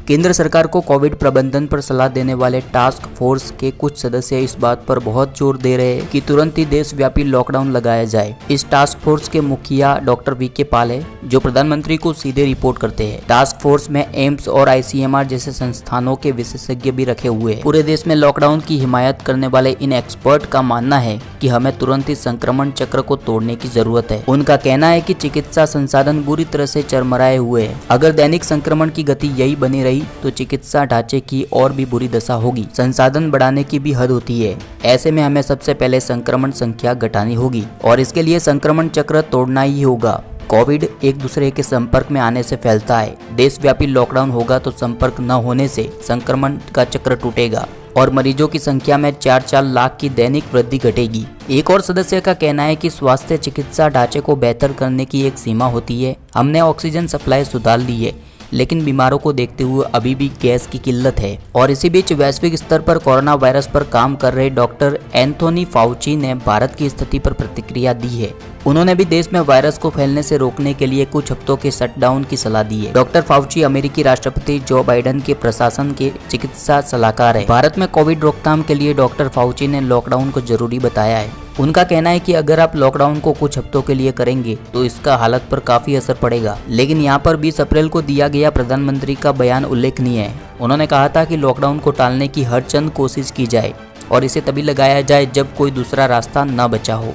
केंद्र सरकार को कोविड प्रबंधन पर सलाह देने वाले टास्क फोर्स के कुछ सदस्य इस बात पर बहुत जोर दे रहे हैं कि तुरंत ही देशव्यापी लॉकडाउन लगाया जाए। इस टास्क फोर्स के मुखिया डॉक्टर वीके पॉल है, जो प्रधानमंत्री को सीधे रिपोर्ट करते हैं। टास्क फोर्स में एम्स और आईसीएमआर जैसे संस्थानों के विशेषज्ञ भी रखे हुए हैं। पूरे देश में लॉकडाउन की हिमायत करने वाले इन एक्सपर्ट का मानना है कि हमें तुरंत ही संक्रमण चक्र को तोड़ने की जरूरत है। उनका कहना है कि चिकित्सा संसाधन बुरी तरह से चरमराए हुए हैं। अगर दैनिक संक्रमण की गति यही बनी रही तो चिकित्सा ढांचे की और भी बुरी दशा होगी। संसाधन बढ़ाने की भी हद होती है। ऐसे में हमें सबसे पहले संक्रमण संख्या घटानी होगी और इसके लिए संक्रमण चक्र तोड़ना ही होगा। कोविड एक दूसरे के संपर्क में आने से फैलता है। देशव्यापी लॉकडाउन होगा तो संपर्क न होने से संक्रमण का चक्र टूटेगा और मरीजों की संख्या में 4 लाख की दैनिक वृद्धि घटेगी। एक और सदस्य का कहना है कि स्वास्थ्य चिकित्सा ढांचे को बेहतर करने की एक सीमा होती है। हमने ऑक्सीजन सप्लाई सुधार ली है, लेकिन बीमारों को देखते हुए अभी भी गैस की किल्लत है। और इसी बीच वैश्विक स्तर पर कोरोना वायरस पर काम कर रहे डॉक्टर एंथोनी फाउची ने भारत की स्थिति पर प्रतिक्रिया दी है। उन्होंने भी देश में वायरस को फैलने से रोकने के लिए कुछ हफ्तों के शटडाउन की सलाह दी है। डॉक्टर फाउची अमेरिकी राष्ट्रपति जो बाइडेन के प्रशासन के चिकित्सा सलाहकार है। भारत में कोविड रोकथाम के लिए डॉक्टर फाउची ने लॉकडाउन को जरूरी बताया है। उनका कहना है कि अगर आप लॉकडाउन को कुछ हफ्तों के लिए करेंगे तो इसका हालत पर काफी असर पड़ेगा। लेकिन यहाँ पर 20 अप्रैल को दिया गया प्रधानमंत्री का बयान उल्लेखनीय है। उन्होंने कहा था कि लॉकडाउन को टालने की हर चंद कोशिश की जाए और इसे तभी लगाया जाए जब कोई दूसरा रास्ता न बचा हो।